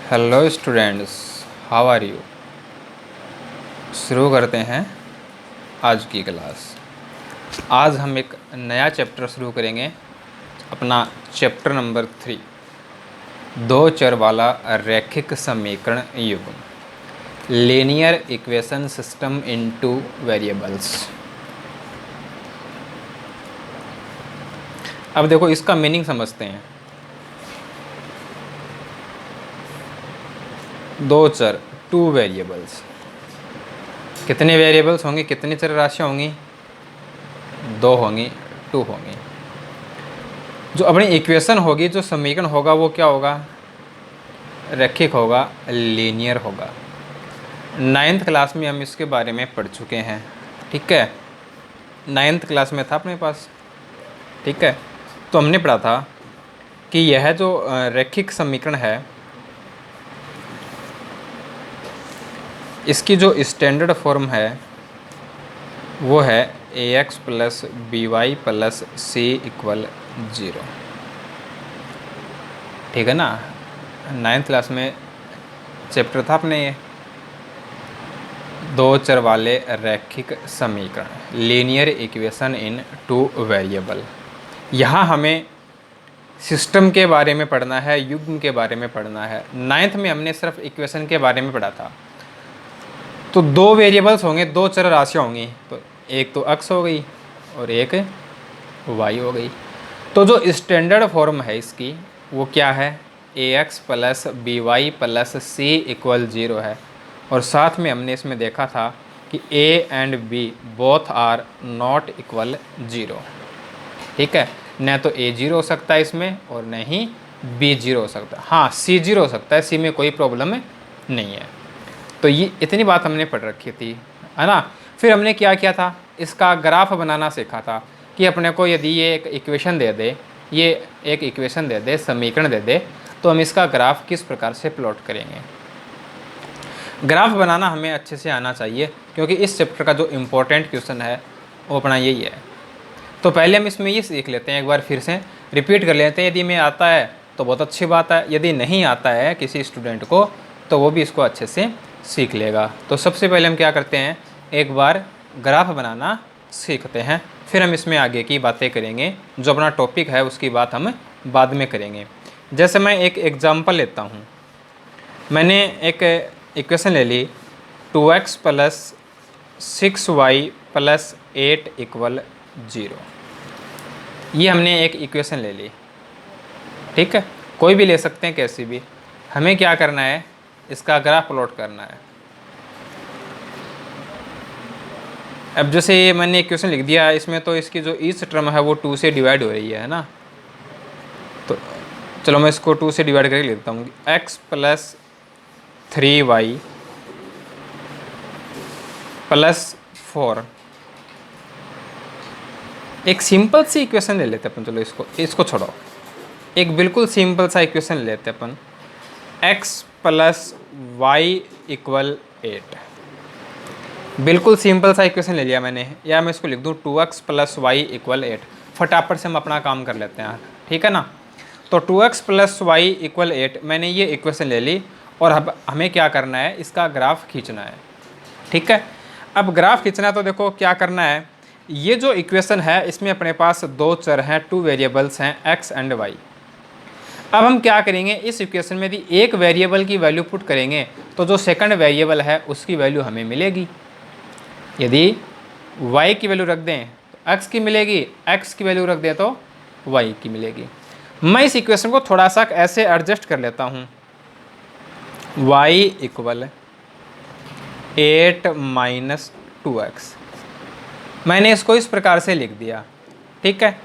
Hello students, how are you. शुरू करते हैं आज की क्लास। आज हम एक नया चैप्टर शुरू करेंगे, अपना चैप्टर नंबर 3, दो चर वाला रैखिक समीकरण युग्म, linear equation system into variables. अब देखो इसका मीनिंग समझते हैं। दो चर, टू वेरिएबल्स। कितने वेरिएबल्स होंगे, कितनी चर राशियाँ होंगी? दो होंगी, टू होंगी। जो अपनी इक्वेशन होगी, जो समीकरण होगा, वो क्या होगा? रैखिक होगा, लीनियर होगा। 9th क्लास में हम इसके बारे में पढ़ चुके हैं, ठीक है। 9th क्लास में था अपने पास, ठीक है। तो हमने पढ़ा था कि यह जो रैखिक समीकरण है, इसकी जो स्टैंडर्ड फॉर्म है वो है ax plus B Y plus C equal 0, ठीक है ना। 9th क्लास में चैप्टर था अपने ये दो चर वाले रैखिक समीकरण, linear equation in two variable. यहाँ हमें सिस्टम के बारे में पढ़ना है, युग्म के बारे में पढ़ना है। 9th में हमने सिर्फ इक्वेशन के बारे में पढ़ा था। तो दो वेरिएबल्स होंगे, दो चर राशियाँ होंगी, तो एक तो x हो गई और एक y हो गई। तो जो स्टैंडर्ड फॉर्म है इसकी वो क्या है? ax plus B Y plus C equal 0 है। और साथ में हमने इसमें देखा था कि a and b both are not equal 0, ठीक है। न तो a 0 हो सकता है इसमें और न ही b 0 हो सकता है। हाँ, c 0 हो सकता है, c में कोई प्रॉब्लम नहीं है। तो ये इतनी बात हमने पढ़ रखी थी, है ना। फिर हमने क्या किया था, इसका ग्राफ बनाना सीखा था कि अपने को यदि ये एक इक्वेशन दे दे, ये एक इक्वेशन दे दे, समीकरण दे दे, तो हम इसका ग्राफ किस प्रकार से प्लॉट करेंगे। ग्राफ बनाना हमें अच्छे से आना चाहिए, क्योंकि इस चैप्टर का जो इम्पोर्टेंट क्वेश्चन है वो अपना यही है। तो पहले हम इसमें ये सीख लेते हैं, एक बार फिर से रिपीट कर लेते हैं। यदि में आता है तो बहुत अच्छी बात है, यदि नहीं आता है किसी स्टूडेंट को तो वो भी इसको अच्छे से सीख लेगा। तो सबसे पहले हम क्या करते हैं, एक बार ग्राफ बनाना सीखते हैं, फिर हम इसमें आगे की बातें करेंगे। जो अपना टॉपिक है उसकी बात हम बाद में करेंगे। जैसे मैं एक एग्जांपल लेता हूँ। मैंने एक इक्वेशन ले ली, 2x plus 6y plus 8 equal 0। ये हमने एक इक्वेशन ले ली, ठीक है। कोई भी ले सकते हैं, कैसी भी। हमें क्या करना है, इसका ग्राफ प्लॉट करना है। अब जैसे ये मैंने इक्वेशन लिख दिया, इसमें तो इसकी जो ईच टर्म है वो 2 से डिवाइड हो रही है ना। तो चलो मैं इसको 2 से डिवाइड करके लिखता हूँ, x प्लस 3y प्लस 4। एक सिंपल सी इक्वेशन ले लेते अपन। चलो इसको छोड़ो, एक बिल्कुल सिंपल सा इक्वेशन ले लेते अपन, x प्लस वाई इक्वल 8। बिल्कुल सिंपल सा इक्वेशन ले लिया मैंने, या मैं इसको लिख दूँ 2x प्लस वाई इक्वल 8। फटाफट से हम अपना काम कर लेते हैं, ठीक है ना। तो 2x प्लस वाई इक्वल 8, मैंने ये इक्वेशन ले ली और अब हमें क्या करना है, इसका ग्राफ खींचना है, ठीक है। अब ग्राफ खींचना है तो देखो क्या करना है, ये जो इक्वेशन है इसमें अपने पास दो चर हैं, टू वेरिएबल्स हैं, x एंड y। अब हम क्या करेंगे, इस इक्वेशन में यदि एक वेरिएबल की वैल्यू पुट करेंगे तो जो सेकंड वेरिएबल है उसकी वैल्यू हमें मिलेगी। यदि y की वैल्यू रख दें तो x की मिलेगी, x की वैल्यू रख दें तो y की मिलेगी। मैं इस इक्वेशन को थोड़ा सा ऐसे एडजस्ट कर लेता हूँ, y इक्वल 8 माइनस 2x। मैंने इसको इस प्रकार से लिख दिया, ठीक है।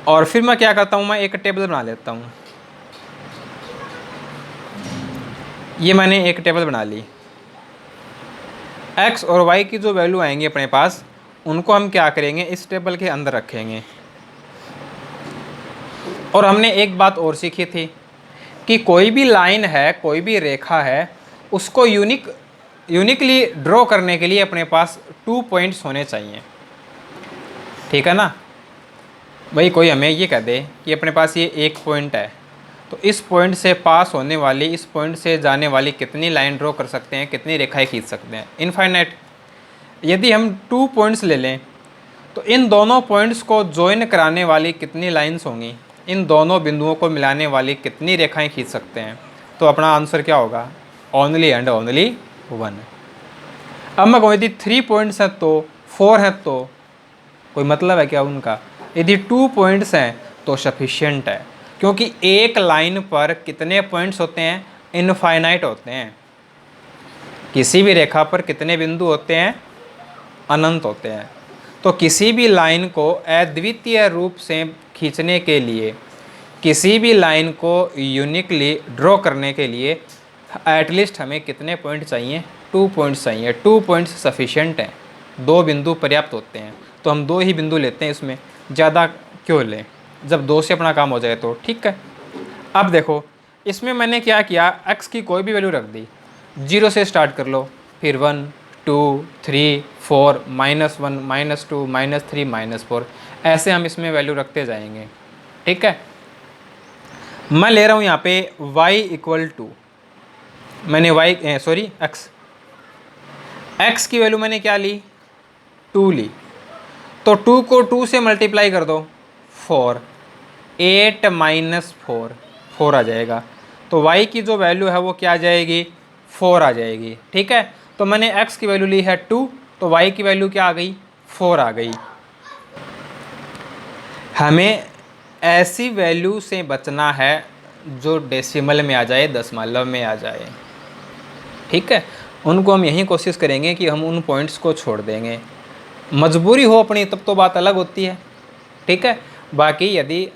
और फिर मैं क्या करता हूँ, मैं एक टेबल बना लेता हूँ। ये मैंने एक टेबल बना ली। x और y की जो वैल्यू आएंगी अपने पास, उनको हम क्या करेंगे, इस टेबल के अंदर रखेंगे। और हमने एक बात और सीखी थी कि कोई भी लाइन है, कोई भी रेखा है, उसको यूनिकली ड्रॉ करने के लिए अपने पास 2 पॉइंट्स होने चाहिए, ठीक है ना। भाई कोई हमें ये कह दे कि अपने पास ये एक पॉइंट है तो इस पॉइंट से पास होने वाली, इस पॉइंट से जाने वाली कितनी लाइन ड्रॉ कर सकते हैं, कितनी रेखाएं खींच सकते हैं? इनफाइनाइट। यदि हम 2 पॉइंट्स ले लें तो इन दोनों पॉइंट्स को ज्वाइन कराने वाली कितनी लाइंस होंगी, इन दोनों बिंदुओं को मिलाने वाली कितनी रेखाएं खींच सकते हैं? तो अपना आंसर क्या होगा? Only and only 1। अब मैं कहूँ यदि 3 पॉइंट्स हैं तो 4 हैं तो कोई मतलब है क्या उनका? यदि 2 पॉइंट्स हैं तो सफिशिएंट है, क्योंकि एक लाइन पर कितने पॉइंट्स होते हैं? इनफाइनाइट होते हैं। किसी भी रेखा पर कितने बिंदु होते हैं? अनंत होते हैं। तो किसी भी लाइन को अद्वितीय रूप से खींचने के लिए, किसी भी लाइन को यूनिकली ड्रॉ करने के लिए एटलीस्ट हमें कितने पॉइंट चाहिए? 2 पॉइंट्स चाहिए। 2 पॉइंट्स सफिशिएंट हैं, 2 बिंदु पर्याप्त होते हैं। तो हम 2 ही बिंदु लेते हैं, इसमें ज़्यादा क्यों लें, जब 2 से अपना काम हो जाए तो ठीक है। अब देखो इसमें मैंने क्या किया, x की कोई भी वैल्यू रख दी, 0 से स्टार्ट कर लो, फिर 1 2 3 4 -1 -2 -3 -4, ऐसे हम इसमें वैल्यू रखते जाएंगे। ठीक है। मैं ले रहा हूँ यहाँ पे y इक्वल टू, मैंने x की वैल्यू मैंने क्या ली? 2 ली। तो 2 को 2 से मल्टीप्लाई कर दो, 4, 8 -4, 4 आ जाएगा। तो y की जो वैल्यू है वो क्या आ जाएगी? 4 आ जाएगी। ठीक है। तो मैंने x की वैल्यू ली है 2, तो y की वैल्यू क्या आ गई? 4 आ गई। हमें ऐसी वैल्यू से बचना है जो डेसिमल में आ जाए, दशमलव में आ जाए। ठीक है। उनको हम यही कोशिश करेंगे कि हम उन पॉइंट्स को छोड़ देंगे। मजबूरी हो अपनी तब तो बात अलग होती है। ठीक है। बाकी यदि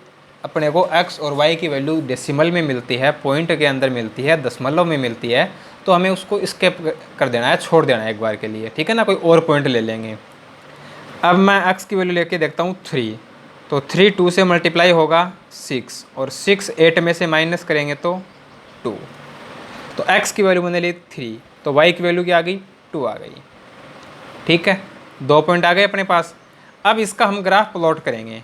अपने को x और y की वैल्यू डेसिमल में मिलती है, पॉइंट के अंदर मिलती है, दशमलव में मिलती है, तो हमें उसको स्किप कर देना है, छोड़ देना है एक बार के लिए। ठीक है ना, कोई और पॉइंट ले लेंगे। अब मैं x की वैल्यू लेके देखता हूँ 3, तो 3 2 से मल्टीप्लाई होगा 6, और 6 8 में से माइनस करेंगे तो 2। तो x की वैल्यू मैंने ली 3, तो y की वैल्यू क्या आ गई? 2 आ गई। ठीक है, 2 पॉइंट आ गए अपने पास। अब इसका हम ग्राफ प्लॉट करेंगे।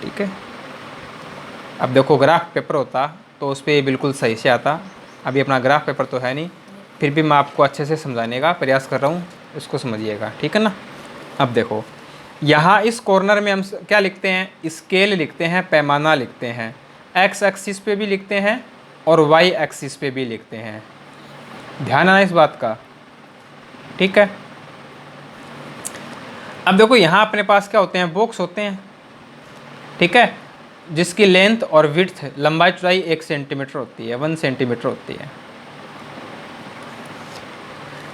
ठीक है। अब देखो ग्राफ पेपर होता तो उस पर बिल्कुल सही से आता, अभी अपना ग्राफ पेपर तो है नहीं, फिर भी मैं आपको अच्छे से समझाने का प्रयास कर रहा हूँ, इसको समझिएगा। ठीक है ना। अब देखो यहाँ इस कॉर्नर में हम क्या लिखते हैं? स्केल लिखते हैं, पैमाना लिखते हैं। x एक्सिस पे भी लिखते हैं और y एक्सिस पे भी लिखते हैं। ध्यान आना इस बात का। ठीक है। अब देखो यहाँ अपने पास क्या होते हैं? बॉक्स होते हैं। ठीक है, जिसकी लेंथ और विड्थ, लंबाई चौड़ाई 1 सेंटीमीटर होती है, 1 सेंटीमीटर होती है।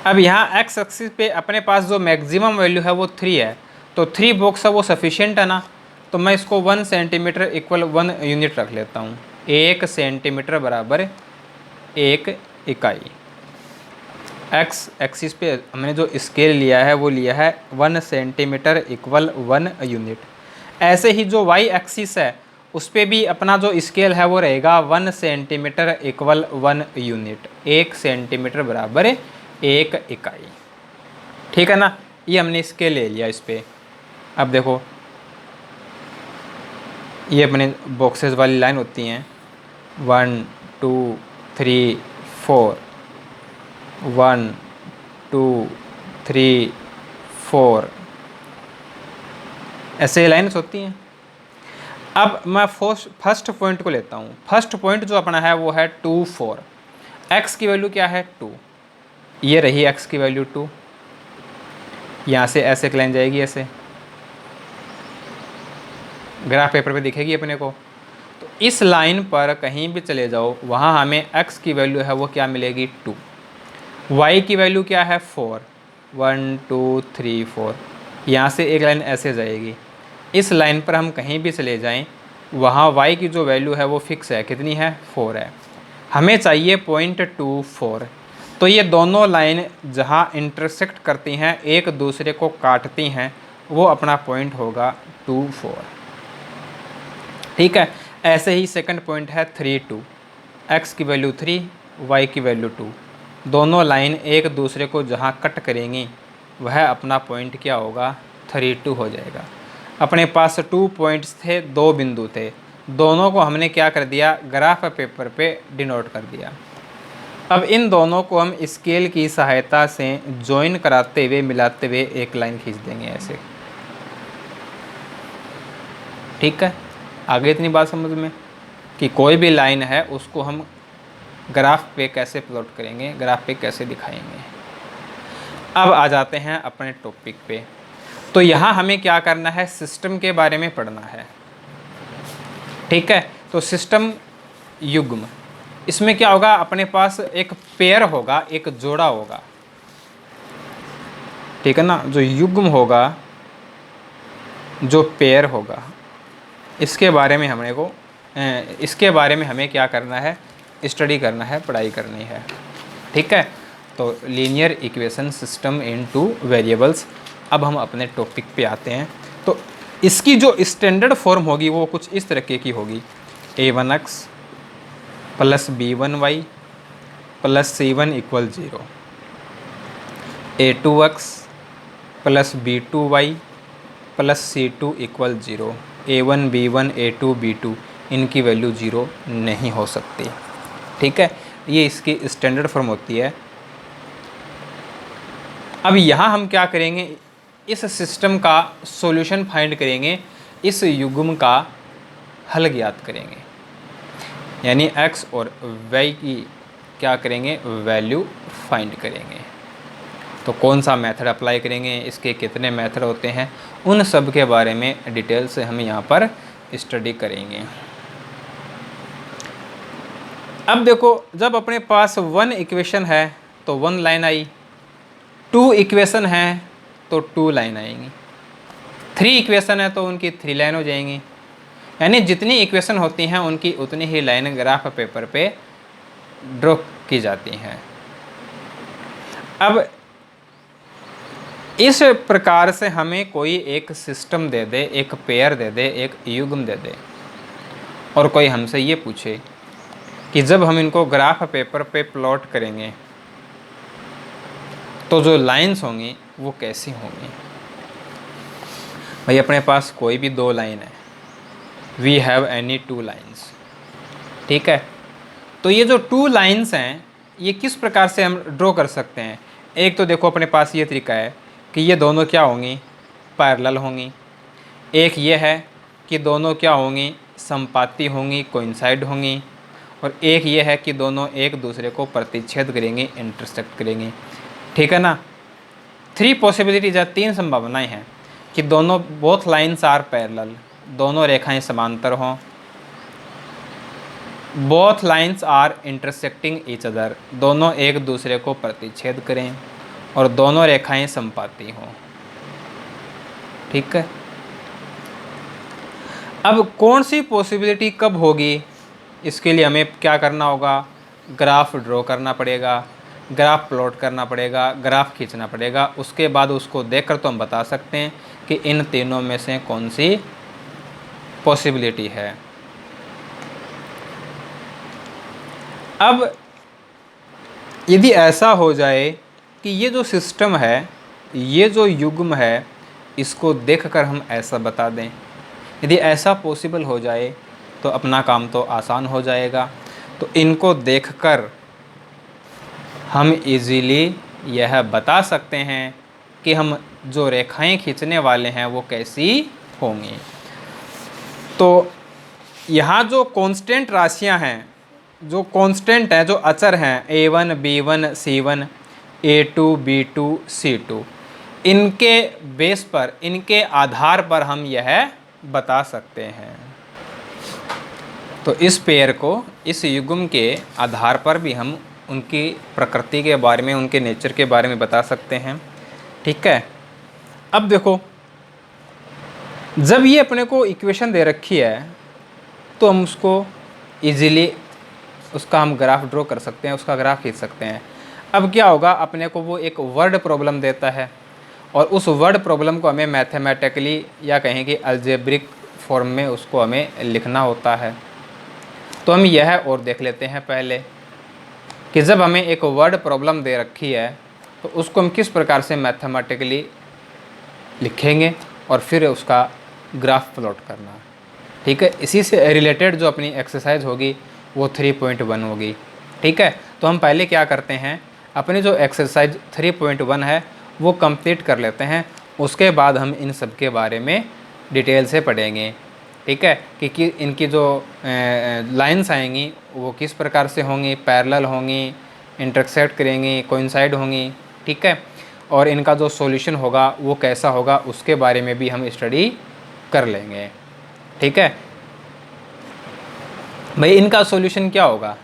अब यहाँ x एक्सिस पे अपने पास जो मैक्सिमम वैल्यू है वो 3 है, तो 3 बॉक्स है वो सफिशिएंट है ना। तो मैं इसको 1 सेंटीमीटर इक्वल 1 यूनिट रख लेता हूँ। 1 सेंटीमीटर बराबर 1 इकाई। x एक्सिस पे हमने जो स्केल लिया है वो लिया है 1 सेंटीमीटर इक्वल 1 यूनिट। ऐसे ही जो y एक्सिस है उस पर भी अपना जो स्केल है वो रहेगा 1 सेंटीमीटर इक्वल 1 यूनिट। 1 सेंटीमीटर बराबर 1 इकाई। ठीक है ना, ये हमने स्केल ले लिया इस पर। अब देखो ये अपने बॉक्सेस वाली लाइन होती हैं, 1 2 3 4, 1 2 3 4, ऐसे लाइन्स होती हैं। अब मैं फर्स्ट पॉइंट को लेता हूँ। फर्स्ट पॉइंट जो अपना है वो है 2 4। x की वैल्यू क्या है? 2। ये रही x की वैल्यू 2। यहाँ से ऐसे एक लाइन जाएगी, ऐसे ग्राफ पेपर पे दिखेगी अपने को। तो इस लाइन पर कहीं भी चले जाओ, वहाँ हमें x की वैल्यू है वो क्या मिलेगी? 2। y की वैल्यू क्या है? 4। 1 2 3 4। यहाँ से एक लाइन ऐसे जाएगी। इस लाइन पर हम कहीं भी चले जाएं, वहाँ y की जो वैल्यू है वो फिक्स है, कितनी है? 4 है। हमें चाहिए 0.24। तो ये दोनों लाइन जहाँ इंटरसेक्ट करती हैं, एक दूसरे को काटती हैं, वो अपना पॉइंट होगा 24। ठीक है। ऐसे ही सेकंड पॉइंट है 3 2। x की वैल्यू 3, y की वैल्यू 2। दोनों लाइन एक दूसरे को जहाँ कट करेंगी वह अपना पॉइंट क्या होगा? 3 2 हो जाएगा। अपने पास 2 पॉइंट्स थे, 2 बिंदु थे, दोनों को हमने क्या कर दिया, ग्राफ पेपर पे डिनोट कर दिया। अब इन दोनों को हम स्केल की सहायता से ज्वाइन कराते हुए मिलाते हुए एक लाइन खींच देंगे ऐसे। ठीक है, आगे इतनी बात समझ में कि कोई भी लाइन है उसको हम ग्राफ पे कैसे प्लॉट करेंगे, ग्राफ पे कैसे दिखाएंगे। अब आ जाते हैं अपने टॉपिक पे। तो यहाँ हमें क्या करना है, सिस्टम के बारे में पढ़ना है। ठीक है, तो सिस्टम युग्म, इसमें क्या होगा, अपने पास एक पेयर होगा, एक जोड़ा होगा। ठीक है ना, जो युग्म होगा, जो पेयर होगा, इसके बारे में हमें क्या करना है, स्टडी करना है, पढ़ाई करनी है। ठीक है, तो linear equation system in two variables. अब हम अपने टॉपिक पे आते हैं। तो इसकी जो स्टैंडर्ड फॉर्म होगी वो कुछ इस तरीके की होगी, a1x plus b1y plus c1 = 0, a2x plus b2y plus c2 = 0, a1 b1 a2 b2 इनकी वैल्यू 0 नहीं हो सकती। ठीक है, ये इसकी स्टैंडर्ड फॉर्म होती है। अब यहाँ हम क्या करेंगे, इस सिस्टम का सॉल्यूशन फाइंड करेंगे, इस युग्म का हल ज्ञात करेंगे, यानी x और y की क्या करेंगे, वैल्यू फाइंड करेंगे। तो कौन सा मेथड अप्लाई करेंगे, इसके कितने मेथड होते हैं, उन सब के बारे में डिटेल से हम यहाँ पर स्टडी करेंगे। अब देखो, जब अपने पास 1 इक्वेशन है तो 1 लाइन आई, 2 इक्वेशन है तो 2 लाइन आएंगी, 3 इक्वेशन है तो उनकी 3 लाइन हो जाएंगी। यानी जितनी इक्वेशन होती हैं उनकी उतनी ही लाइन ग्राफ पेपर पे ड्रॉ की जाती हैं। अब इस प्रकार से हमें कोई एक सिस्टम दे दे, एक पेयर दे दे, एक युग्म दे दे, और कोई हमसे ये पूछे कि जब हम इनको ग्राफ पेपर पे प्लॉट करेंगे तो जो लाइंस होंगी वो कैसी होंगी। भाई अपने पास कोई भी 2 लाइन है, वी हैव एनी 2 लाइन्स। ठीक है, तो ये जो 2 लाइन्स हैं ये किस प्रकार से हम ड्रॉ कर सकते हैं। एक तो देखो अपने पास ये तरीका है कि ये दोनों क्या होंगी, पैरेलल होंगी। एक ये है कि दोनों क्या होंगी, समपाती होंगी, कोइंसाइड होंगी। और एक ये है कि दोनों एक दूसरे को प्रतिच्छेद करेंगी, इंटरसेक्ट करेंगी। ठीक है ना, 3 पॉसिबिलिटीज है, 3 संभावनाएं हैं कि दोनों बोथ लाइन्स आर पैरेलल, दोनों रेखाएं समांतर हों, both lines are intersecting each other, दोनों एक दूसरे को प्रतिच्छेद करें, और दोनों रेखाएं समपाती हों। ठीक है, अब कौन सी पॉसिबिलिटी कब होगी, इसके लिए हमें क्या करना होगा, ग्राफ ड्रॉ करना पड़ेगा, ग्राफ प्लॉट करना पड़ेगा, ग्राफ खींचना पड़ेगा। उसके बाद उसको देखकर तो हम बता सकते हैं कि इन तीनों में से कौन सी पॉसिबिलिटी है। अब यदि ऐसा हो जाए कि ये जो सिस्टम है, ये जो युग्म है, इसको देखकर हम ऐसा बता दें, यदि ऐसा पॉसिबल हो जाए तो अपना काम तो आसान हो जाएगा। तो इनको देखकर हम इजीली यह बता सकते हैं कि हम जो रेखाएं खींचने वाले हैं वो कैसी होंगी। तो यहाँ जो कांस्टेंट राशियाँ हैं, जो कांस्टेंट हैं, जो अचर हैं, a1 b1 c1 a2 b2 c2, इनके बेस पर, इनके आधार पर हम यह बता सकते हैं। तो इस पेयर को, इस युग्म के आधार पर भी हम उनकी प्रकृति के बारे में, उनके नेचर के बारे में बता सकते हैं। ठीक है, अब देखो, जब ये अपने को इक्वेशन दे रखी है तो हम उसको इजीली उसका हम ग्राफ ड्रॉ कर सकते हैं, उसका ग्राफ खींच सकते हैं। अब क्या होगा, अपने को वो एक वर्ड प्रॉब्लम देता है और उस वर्ड प्रॉब्लम को हमें मैथमेटिकली या कहें कि अलजेब्रिक फॉर्म में उसको हमें लिखना होता है। तो हम यह और देख लेते हैं पहले कि जब हमें एक वर्ड प्रॉब्लम दे रखी है तो उसको हम किस प्रकार से मैथमेटिकली लिखेंगे और फिर उसका ग्राफ प्लॉट करना। ठीक है। इसी से रिलेटेड जो अपनी एक्सरसाइज होगी वो 3.1 होगी। ठीक है, तो हम पहले क्या करते हैं, अपनी जो एक्सरसाइज 3.1 है वो कंप्लीट कर लेते हैं, उसके बाद हम इन सब के बारे में डिटेल से पढ़ेंगे। ठीक है, कि इनकी जो लाइंस आएंगी वो किस प्रकार से होंगी, पैरेलल होंगी, इंटरसेक्ट करेंगी, कोइंसाइड होंगी। ठीक है, और इनका जो सॉल्यूशन होगा वो कैसा होगा उसके बारे में भी हम स्टडी कर लेंगे। ठीक है भाई, इनका सॉल्यूशन क्या होगा,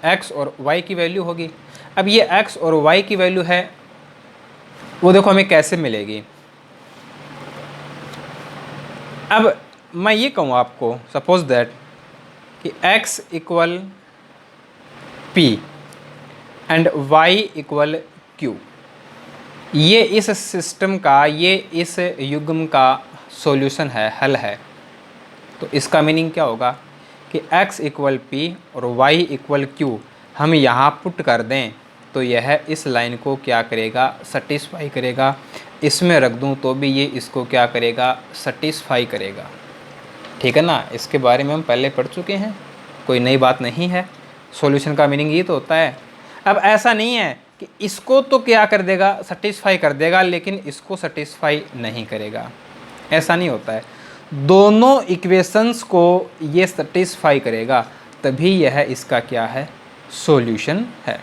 x और y की वैल्यू होगी। अब ये x और y की वैल्यू है वो देखो हमें कैसे मिलेगी। अब मैं ये कहूँ आपको, सपोज दैट कि x equal p and y equal q, ये इस सिस्टम का, ये इस युग्म का सॉल्यूशन है, हल है। तो इसका मीनिंग क्या होगा कि x इक्वल पी और y इक्वल क्यू हम यहाँ पुट कर दें तो यह इस लाइन को क्या करेगा, सेटिस्फाई करेगा। इसमें रख दूँ तो भी ये इसको क्या करेगा, सेटिस्फाई करेगा। ठीक है ना, इसके बारे में हम पहले पढ़ चुके हैं, कोई नई बात नहीं है। सॉल्यूशन का मीनिंग ये तो होता है। अब ऐसा नहीं है कि इसको तो क्या कर देगा, सेटिस्फाई कर देगा, लेकिन इसको सेटिस्फाई नहीं करेगा, ऐसा नहीं होता है। दोनों इक्वेशंस को ये सेटिस्फाई करेगा, तभी यह इसका क्या है, सॉल्यूशन है।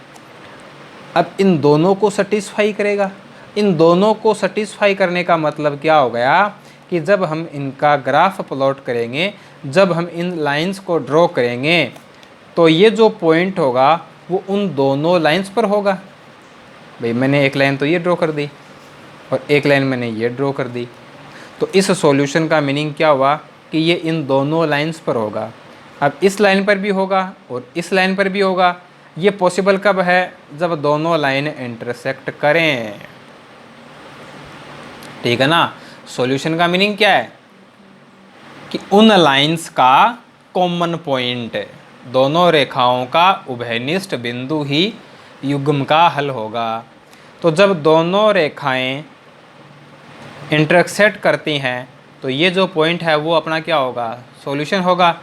अब इन दोनों को सेटिस्फाई करेगा, इन दोनों को सेटिस्फाई करने का मतलब क्या हो गया कि जब हम इनका ग्राफ प्लॉट करेंगे, जब हम इन लाइंस को ड्रॉ करेंगे, तो ये जो पॉइंट होगा वो उन दोनों लाइंस पर होगा। भाई मैंने एक लाइन तो ये ड्रॉ कर दी और एक लाइन मैंने ये ड्रॉ कर दी, तो इस सॉल्यूशन का मीनिंग क्या हुआ कि ये इन दोनों लाइंस पर होगा। अब इस लाइन पर भी होगा और इस लाइन पर भी होगा। ये पॉसिबल कब है, जब दोनों लाइन इंटरसेक्ट करें। ठीक है ना, सॉल्यूशन का मीनिंग क्या है कि उन लाइंस का कॉमन पॉइंट, दोनों रेखाओं का उभयनिष्ठ बिंदु ही युग्म का हल होगा। तो जब दोनों रेखाएं इंटरसेक्ट करती हैं तो ये जो पॉइंट है वो अपना क्या होगा, सॉल्यूशन होगा।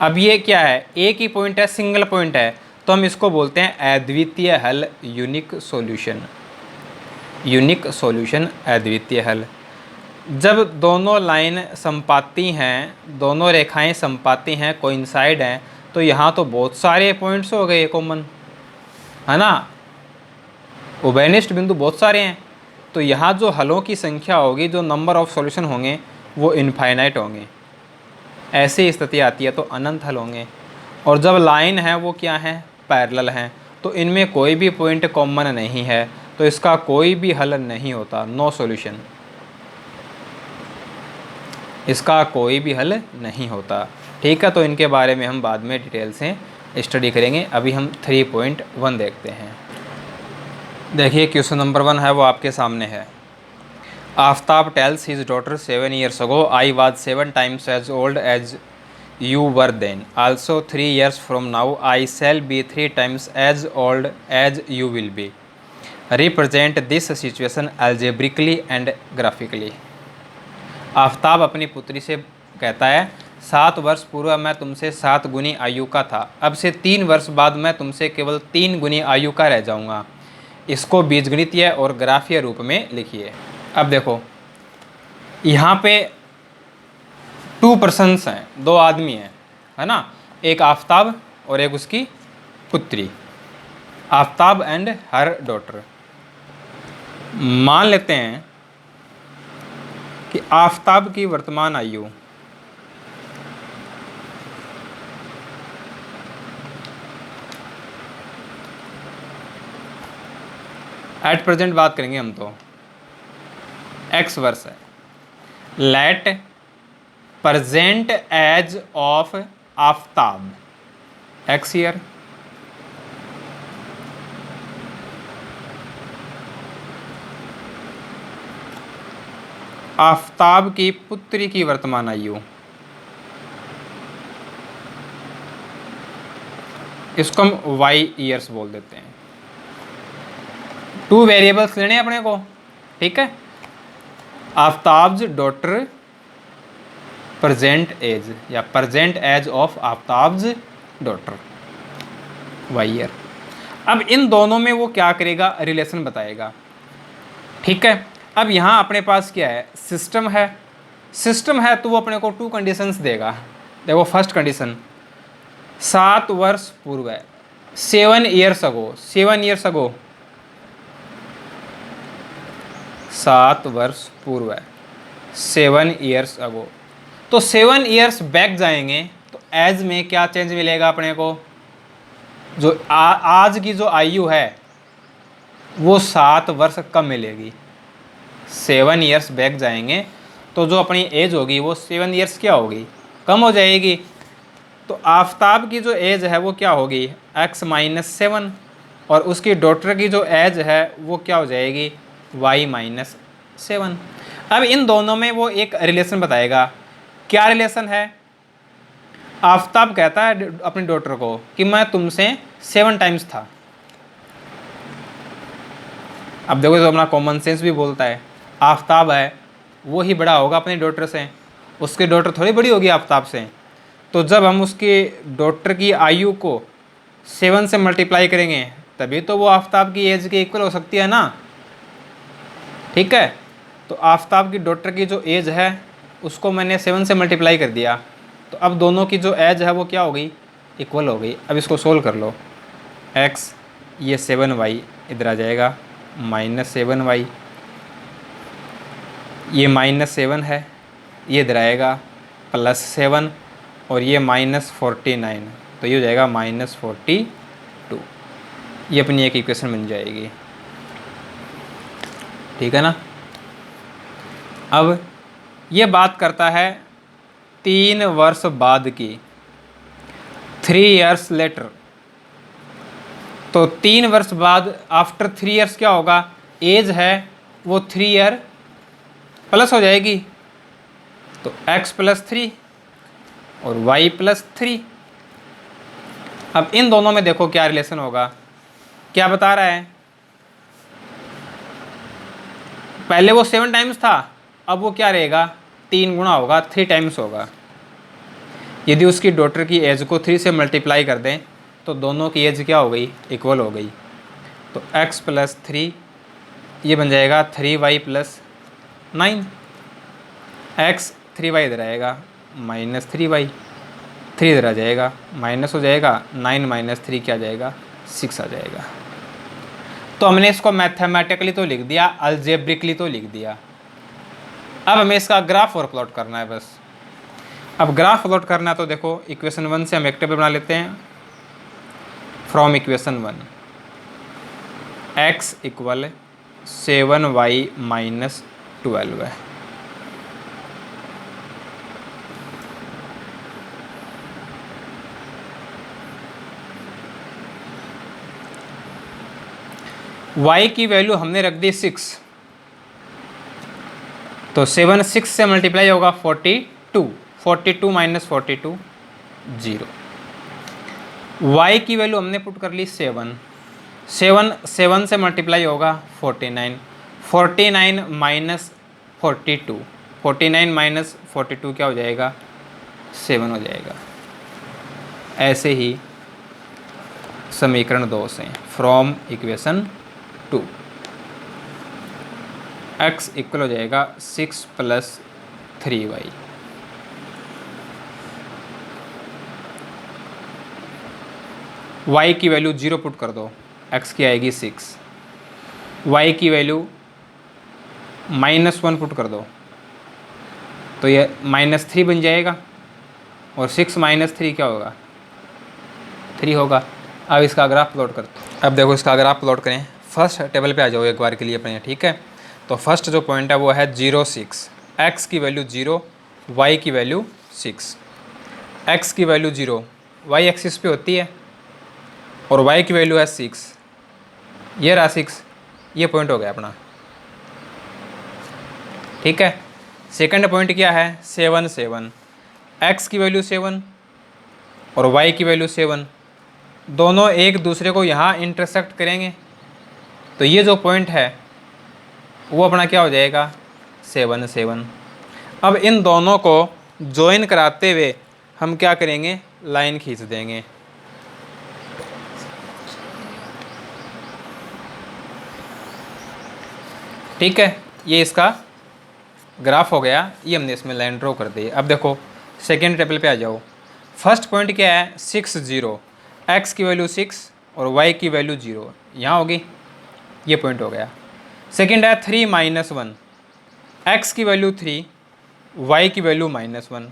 अब ये क्या है, एक ही पॉइंट है, सिंगल पॉइंट है, तो हम इसको बोलते हैं अद्वितीय हल, यूनिक सॉल्यूशन। यूनिक सॉल्यूशन, अद्वितीय हल। जब दोनों लाइन संपाती हैं, दोनों रेखाएं संपाती हैं, कोइंसाइड हैं, तो यहाँ तो बहुत सारे पॉइंट्स हो गए कॉमन, है ना, उभयनिष्ठ बिंदु बहुत सारे हैं। तो यहाँ जो हलों की संख्या होगी, जो नंबर ऑफ सॉल्यूशन होंगे वो इनफाइनाइट होंगे। ऐसी स्थिति आती है तो अनंत हल होंगे। और जब लाइन है वो क्या है, पैरेलल हैं, तो इनमें कोई भी पॉइंट कॉमन नहीं है, तो इसका कोई भी हल नहीं होता, नो सॉल्यूशन, इसका कोई भी हल नहीं होता। ठीक है, तो इनके बारे में हम बाद में डिटेल से स्टडी करेंगे। अभी हम 3.1 देखते हैं। देखिए क्वेश्चन नंबर 1 है वो आपके सामने है। Aftab tales his daughter 7 years ago, I was 7 times as old as you were then. Also 3 years from now, I shall be 3 times as old as you will be. Represent this situation algebraically and graphically. Aftab अपनी पुत्री से कहता है, 7 वर्ष पूर्व मैं तुमसे 7 गुनी आयु का था, अब से 3 वर्ष बाद मैं तुमसे केवल 3 गुनी आयु का रह जाऊंगा। इसको बीजगणितीय और ग्राफीय रूप में लिखिए। अब देखो यहाँ पे 2 पर्सन्स हैं, 2 आदमी हैं, है ना, एक आफ्ताब और एक उसकी पुत्री, आफ्ताब एंड हर डॉटर। मान लेते हैं कि आफ्ताब की वर्तमान आयु एट प्रेजेंट बात करेंगे हम तो x वर्ष है। Let present age of Aftab x year, Aftab की पुत्री की वर्तमान आयु, इसको हम y ईयर्स बोल देते हैं। 2 वेरिएबल्स लेने हैं अपने को, ठीक है। आफ्ताब्स डॉटर प्रेजेंट एज या present age of Aftab's daughter, 1 year. अब इन दोनों में वो क्या करेगा, रिलेशन बताएगा। ठीक है, अब यहाँ अपने पास क्या है, सिस्टम है। सिस्टम है तो वो अपने को 2 कंडीशंस देगा। देखो फर्स्ट कंडीशन, 7 वर्ष पूर्व है, 7 ईयर्स अगो, 7 ईयर्स अगो, 7 वर्ष पूर्व है, 7 ईयर्स अगो। तो 7 ईयर्स बैक जाएंगे तो एज में क्या चेंज मिलेगा अपने को, जो आज की जो आयु है वो 7 वर्ष कम मिलेगी। 7 ईयर्स बैक जाएंगे तो जो अपनी एज होगी वो 7 ईयर्स क्या होगी, कम हो जाएगी। तो आफ्ताब की जो एज है वो क्या होगी, x-7, और उसकी डॉटर की जो एज है वो क्या हो जाएगी, y-7। अब इन दोनों में वो एक रिलेशन बताएगा। क्या रिलेशन है, आफ्ताब कहता है अपनी डॉटर को कि मैं तुमसे 7 टाइम्स था। अब देखो तो अपना कॉमन सेंस भी बोलता है, आफ्ताब है वो ही बड़ा होगा अपनी डॉटर से, उसकी डॉटर थोड़ी बड़ी होगी आफ्ताब से। तो जब हम उसकी डॉटर की आयु को 7 से मल्टीप्लाई करेंगे तभी तो वो आफ्ताब की एज के इक्वल हो सकती है ना। ठीक है, तो आफ्ताब की डॉटर की जो एज है उसको मैंने 7 से मल्टीप्लाई कर दिया, तो अब दोनों की जो एज है वो क्या हो गई, इक्वल हो गई। अब इसको सोल्व कर लो, x ये 7y इधर आ जाएगा, -7y, ये -7 है, ये इधर आएगा +7, और ये -49, तो ये हो जाएगा -42। ये अपनी एक इक्वेशन बन जाएगी। ठीक है ना। अब ये बात करता है 3 वर्ष बाद की, 3 ईयर्स लेटर। तो 3 वर्ष बाद आफ्टर 3 ईयर्स क्या होगा, एज है वो 3 ईयर प्लस हो जाएगी, तो x + 3 और y + 3। अब इन दोनों में देखो क्या रिलेशन होगा, क्या बता रहा है, पहले वो 7 टाइम्स था, अब वो क्या रहेगा, 3 गुना होगा, 3 टाइम्स होगा। यदि उसकी डॉटर की एज को 3 से मल्टीप्लाई कर दें तो दोनों की एज क्या हो गई, इक्वल हो गई। तो x + 3 ये बन जाएगा 3y + 9, x 3y इधर आएगा, -3y, 3 इधर आ जाएगा, माइनस हो जाएगा, 9 - 3 क्या आ जाएगा, 6 आ जाएगा। तो हमने इसको मैथमेटिकली तो लिख दिया, अलजेब्रिकली तो लिख दिया। अब हमें इसका ग्राफ और प्लॉट करना है बस। अब ग्राफ प्लॉट करना है तो देखो इक्वेशन 1 से हम एक टेबल बना लेते हैं। फ्रॉम इक्वेशन 1 x = 7y - 12 है। y की वैल्यू हमने रख दी 6, तो 7 6 से मल्टीप्लाई होगा 42, 42 - 42 0। y की वैल्यू हमने पुट कर ली 7, 7 7 से मल्टीप्लाई होगा 49, 49 - 42, 49 - 42 क्या हो जाएगा, 7 हो जाएगा। ऐसे ही समीकरण 2 से फ्रॉम इक्वेशन 2 x इक्वल हो जाएगा 6 + 3y। y की वैल्यू 0 पुट कर दो, x की आएगी 6, y की वैल्यू -1 पुट कर दो तो ये -3 बन जाएगा, और 6 - 3 क्या होगा, 3 होगा। अब इसका ग्राफ प्लॉट करते हैं। अब देखो इसका ग्राफ प्लॉट करें, फर्स्ट टेबल पे आ जाओ एक बार के लिए अपने। ठीक है, तो फर्स्ट जो पॉइंट है वो है 0 6, x की वैल्यू 0, y की वैल्यू 6। x की वैल्यू 0 y एक्सिस पे होती है, और y की वैल्यू है 6, ये रहा 6, ये पॉइंट हो गया अपना। ठीक है, सेकंड पॉइंट क्या है, 7 7, x की वैल्यू 7 और y की वैल्यू 7, दोनों एक दूसरे को यहाँ इंटरसेक्ट करेंगे, तो ये जो पॉइंट है वो अपना क्या हो जाएगा, 7 7। अब इन दोनों को ज्वाइन कराते हुए हम क्या करेंगे, लाइन खींच देंगे। ठीक है, ये इसका ग्राफ हो गया, ये हमने इसमें लाइन ड्रॉ कर दी। अब देखो सेकेंड टेबल पे आ जाओ। फर्स्ट पॉइंट क्या है, 6 0, एक्स की वैल्यू 6 और वाई की वैल्यू 0, यहाँ होगी, ये पॉइंट हो गया। सेकेंड है 3 -1, एक्स की वैल्यू 3, वाई की वैल्यू -1,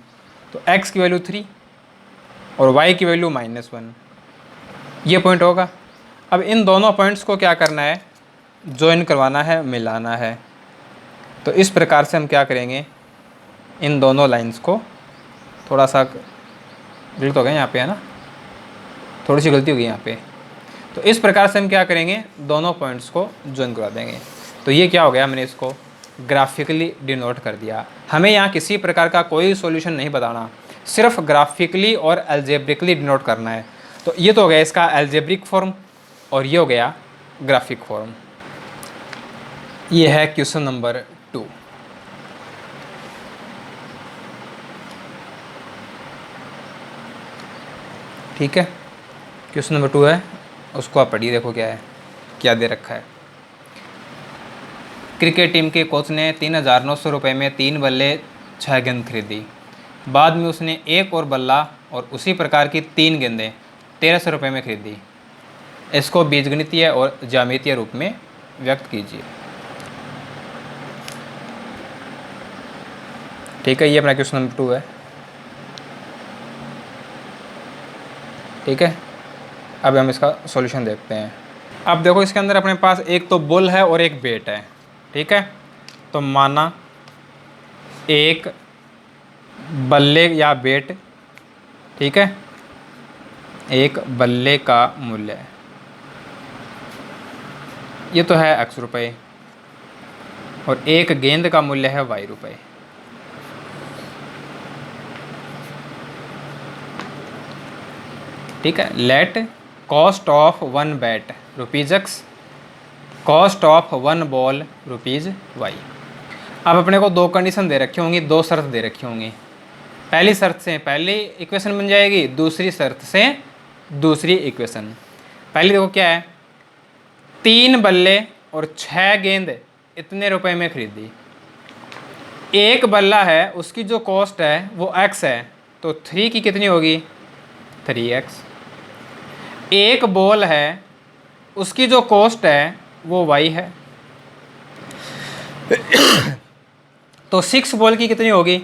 तो एक्स की वैल्यू 3 और वाई की वैल्यू -1, ये पॉइंट होगा। अब इन दोनों पॉइंट्स को क्या करना है, ज्वाइन करवाना है, मिलाना है। तो इस प्रकार से हम क्या करेंगे, इन दोनों लाइंस को, थोड़ा सा गलत हो गया यहाँ पे है ना, थोड़ी सी गलती हो गई यहाँ पे। तो इस प्रकार से हम क्या करेंगे, दोनों पॉइंट्स को ज्वाइन करवा देंगे। तो ये क्या हो गया, मैंने इसको ग्राफिकली डिनोट कर दिया। हमें यहाँ किसी प्रकार का कोई सॉल्यूशन नहीं बताना, सिर्फ ग्राफिकली और अलजेब्रिकली डिनोट करना है। तो ये तो हो गया इसका अलजेब्रिक फॉर्म और ये हो गया ग्राफिक फॉर्म। ये है क्वेश्चन नंबर 2। ठीक है, क्वेश्चन नंबर 2 है, उसको आप पढ़िए, देखो क्या है, क्या दे रखा है। क्रिकेट टीम के कोच ने 3,900 रुपये में 3 बल्ले 6 गेंद खरीदी। बाद में उसने एक और बल्ला और उसी प्रकार की 3 गेंदें 1,300 रुपये में खरीदी। इसको बीजगणितीय और ज्यामितीय रूप में व्यक्त कीजिए। ठीक है, ये अपना क्वेश्चन नंबर 2 है। ठीक है, अब हम इसका सॉल्यूशन देखते हैं। अब देखो इसके अंदर अपने पास एक तो बॉल है और एक बैट है। ठीक है, तो माना एक बल्ले या बैट, ठीक है, एक बल्ले का मूल्य ये तो है x रुपये और एक गेंद का मूल्य है y रुपये। ठीक है, let cost of 1 bat ₹x, cost of 1 ball ₹y। अब अपने को 2 कंडीशन दे रखी होंगी, 2 शर्त दे रखी होंगी। पहली शर्त से पहली इक्वेशन बन जाएगी, दूसरी शर्त से दूसरी इक्वेशन। पहली देखो क्या है, 3 बल्ले और 6 गेंद इतने रुपए में खरीदी। एक बल्ला है, उसकी जो कॉस्ट है वो x है, तो 3 की कितनी होगी, 3x। एक बॉल है, उसकी जो कॉस्ट है वो y है, तो 6 बॉल की कितनी होगी,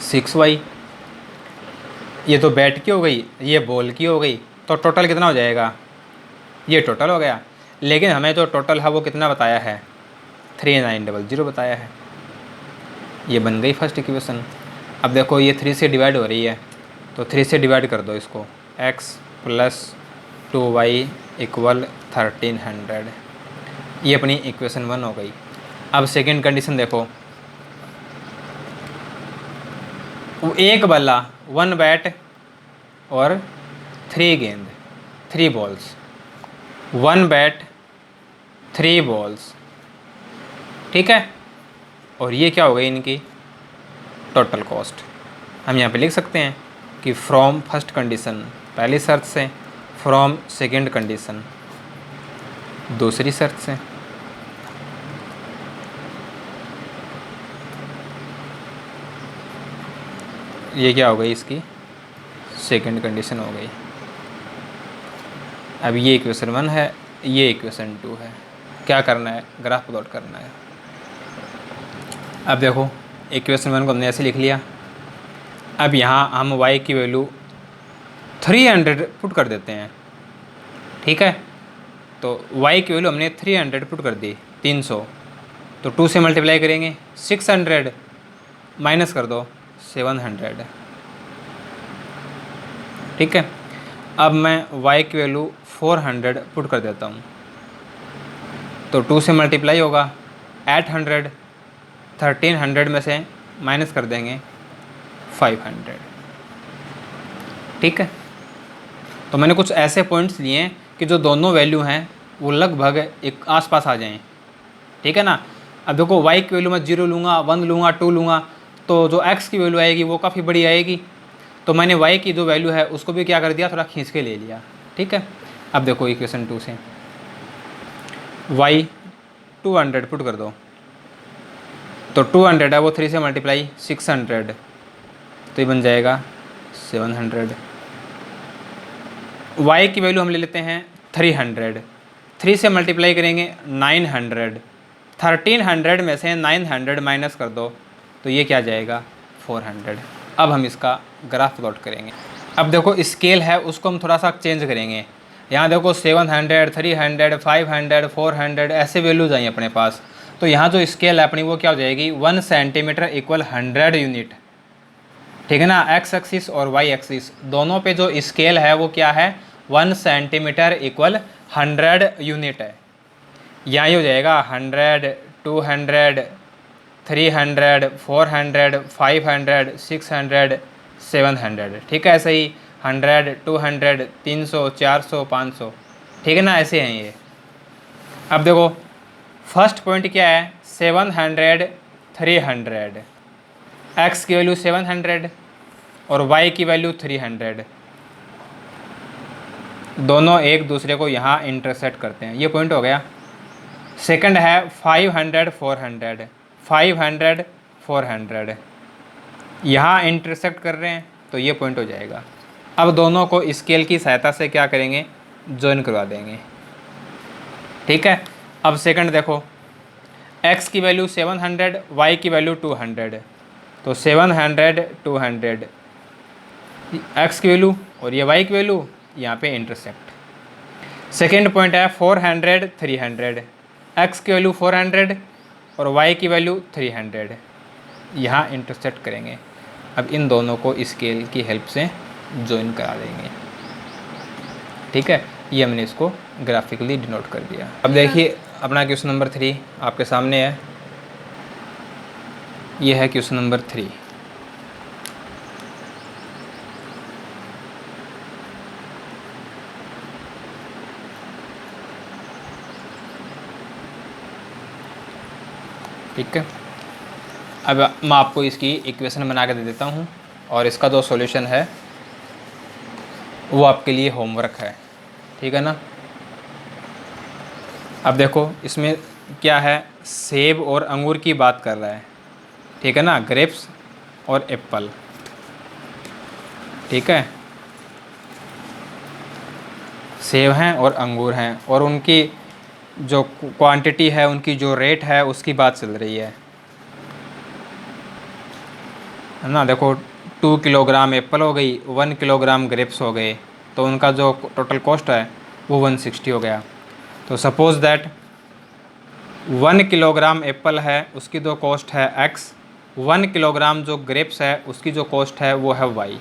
6y। ये तो बैट की हो गई, ये बॉल की हो गई, तो टोटल कितना हो जाएगा, ये टोटल हो गया। लेकिन हमें जो टोटल है वो कितना बताया है, 3900 बताया है। ये बन गई फर्स्ट इक्वेशन। अब देखो ये 3 से डिवाइड हो रही है, तो 3 से डिवाइड कर दो इसको, x + 2y = 1300। ये अपनी इक्वेशन 1 हो गई। अब सेकंड कंडीशन देखो, एक बल्ला 1 बैट और 3 गेंद 3 बॉल्स, 1 बैट 3 बॉल्स। ठीक है, और ये क्या हो गई इनकी टोटल कॉस्ट। हम यहाँ पे लिख सकते हैं कि फ्रॉम फर्स्ट कंडीशन पहली शर्त से, फ्रॉम सेकंड कंडीशन दूसरी शर्त से। ये क्या हो गई, इसकी सेकंड कंडीशन हो गई। अब ये इक्वेशन 1 है, ये इक्वेशन 2 है। क्या करना है, ग्राफ प्लॉट करना है। अब देखो इक्वेशन 1 को हमने ऐसे लिख लिया। अब यहाँ हम y की वैल्यू 300 पुट कर देते हैं। ठीक है, तो y की वैल्यू हमने 300 पुट कर दी, 300, तो 2 से मल्टीप्लाई करेंगे, 600 माइनस कर दो 700। ठीक है, अब मैं y की वैल्यू 400 पुट कर देता हूँ, तो 2 से मल्टीप्लाई होगा 800, 1300 में से माइनस कर देंगे 500। ठीक है, तो मैंने कुछ ऐसे पॉइंट्स लिए हैं कि जो दोनों वैल्यू हैं वो लगभग एक आसपास आ जाएं। ठीक है ना। अब देखो y की वैल्यू मैं 0 लूँगा, 1 लूँगा, 2 लूँगा, तो जो x की वैल्यू आएगी वो काफ़ी बड़ी आएगी, तो मैंने y की जो वैल्यू है उसको भी क्या कर दिया, थोड़ा खींच के ले लिया। ठीक है, अब देखो इक्वेशन 2 से y 200 पुट कर दो, तो 200 है वो 3 से मल्टीप्लाई 600, तो ये बन जाएगा 700। y की वैल्यू हम ले लेते हैं 300, 3 से मल्टीप्लाई करेंगे 900, 1300 में से 900 माइनस कर दो तो ये क्या जाएगा 400। अब हम इसका ग्राफ प्लॉट करेंगे। अब देखो स्केल है उसको हम थोड़ा सा चेंज करेंगे। यहाँ देखो 700, 300, 500, 400 ऐसे वैल्यूज आई अपने पास, तो यहाँ जो स्केल है अपनी वो क्या हो जाएगी 1 सेंटीमीटर इक्वल 100 यूनिट। ठीक है ना, एक्स एक्सिस और वाई एक्सिस दोनों पे जो स्केल है वो क्या है 1 सेंटीमीटर इक्वल 100 यूनिट है। यहाँ ये हो जाएगा 100, 200, 300, 400, 500, 600, 700। ठीक है, ऐसे ही 100, 200, 300, 400, 500। ठीक है ना, ऐसे हैं ये। अब देखो फर्स्ट पॉइंट क्या है 700, 300, x की वैल्यू 700 और y की वैल्यू 300, दोनों एक दूसरे को यहाँ इंटरसेक्ट करते हैं, ये पॉइंट हो गया। सेकंड है 500, 400, 500, 400, यहाँ इंटरसेक्ट कर रहे हैं तो ये पॉइंट हो जाएगा। अब दोनों को स्केल की सहायता से क्या करेंगे जॉइन करवा देंगे। ठीक है, अब सेकंड देखो x की वैल्यू 700, y की वैल्यू 200, तो 700, 200 x की वैल्यू और ये y की वैल्यू यहाँ पे इंटरसेक्ट। सेकेंड पॉइंट है 400, 300, x की वैल्यू 400 और y की वैल्यू 300, यहाँ इंटरसेक्ट करेंगे। अब इन दोनों को स्केल की हेल्प से ज्वाइन करा देंगे। ठीक है, ये हमने इसको ग्राफिकली डिनोट कर दिया। अब देखिए अपना क्वेश्चन नंबर 3 आपके सामने है, ये है क्वेश्चन नंबर 3। ठीक है, अब मैं आपको इसकी इक्वेशन बना के दे देता हूँ और इसका जो सॉल्यूशन है वो आपके लिए होमवर्क है। ठीक है ना, अब देखो इसमें क्या है सेब और अंगूर की बात कर रहा है। ठीक है ना, ग्रेप्स और एप्पल। ठीक है, सेब हैं और अंगूर हैं और उनकी जो क्वांटिटी है उनकी जो रेट है उसकी बात चल रही है ना। देखो 2 किलोग्राम एप्पल हो गई, 1 किलोग्राम ग्रेप्स हो गए, तो उनका जो टोटल कॉस्ट है वो 160 हो गया। तो सपोज़ दैट 1 किलोग्राम एप्पल है उसकी जो कॉस्ट है x, 1 किलोग्राम जो ग्रेप्स है उसकी जो कॉस्ट है वो है y।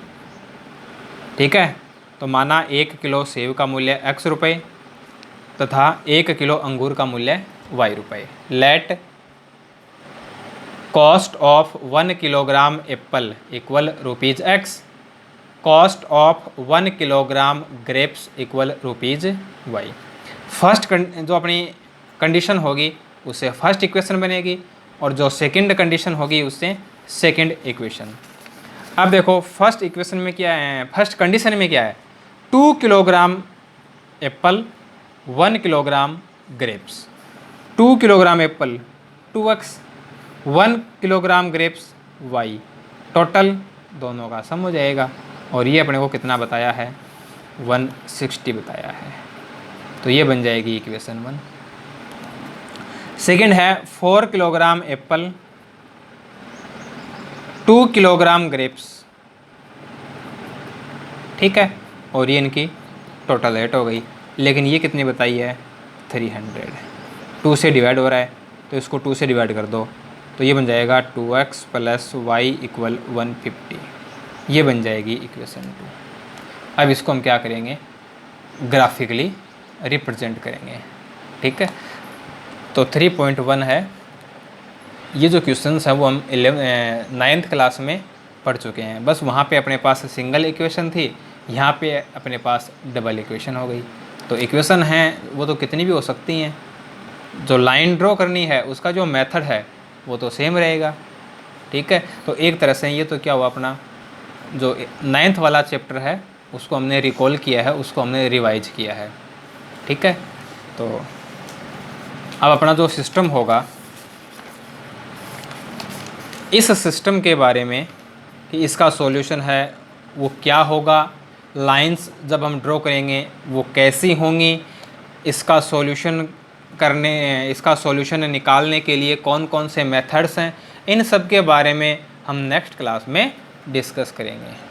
ठीक है, तो माना 1 किलो सेब का मूल्य x रुपये तथा 1 किलो अंगूर का मूल्य y रुपये। Let cost of 1 kilogram Apple equal rupees x, cost of 1 kilogram grapes equal rupees y। First जो अपनी कंडीशन होगी उससे फर्स्ट इक्वेशन बनेगी और जो सेकंड कंडीशन होगी उससे सेकंड इक्वेशन। अब देखो फर्स्ट इक्वेशन में क्या है, फर्स्ट कंडीशन में क्या है 2 kilogram Apple 1 kilogram grapes. 2 kilogram Apple 2x, 1 kilogram grapes y, total दोनों का सम हो जाएगा और ये अपने को कितना बताया है 160 बताया है, तो ये बन जाएगी इक्वेशन 1। सेकंड है 4 किलोग्राम एप्पल 2 किलोग्राम ग्रेप्स। ठीक है, और ये इनकी टोटल रेट हो गई, लेकिन ये कितनी बताई है 300। 2 से डिवाइड हो रहा है तो इसको 2 से डिवाइड कर दो तो ये बन जाएगा 2x प्लस वाई इक्वल 150, ये बन जाएगी इक्वेशन 2। अब इसको हम क्या करेंगे ग्राफिकली रिप्रेजेंट करेंगे। ठीक है, तो 3.1 है, ये जो क्वेश्चंस हैं वो हम 9th क्लास में पढ़ चुके हैं। बस वहाँ पे अपने पास सिंगल इक्वेशन थी, यहाँ पे अपने पास डबल इक्वेशन हो गई। तो इक्वेशन हैं वो तो कितनी भी हो सकती हैं, जो लाइन ड्रॉ करनी है उसका जो मेथड है वो तो सेम रहेगा। ठीक है। तो एक तरह से ये तो क्या हुआ, अपना जो 9th वाला चैप्टर है उसको हमने रिकॉल किया है, उसको हमने रिवाइज किया है। ठीक है। तो अब अपना जो सिस्टम होगा, इस सिस्टम के बारे में कि इसका सॉल्यूशन है वो क्या होगा, लाइंस जब हम ड्रॉ करेंगे वो कैसी होंगी, इसका सॉल्यूशन निकालने के लिए कौन कौन से मेथड्स हैं, इन सब के बारे में हम नेक्स्ट क्लास में डिस्कस करेंगे।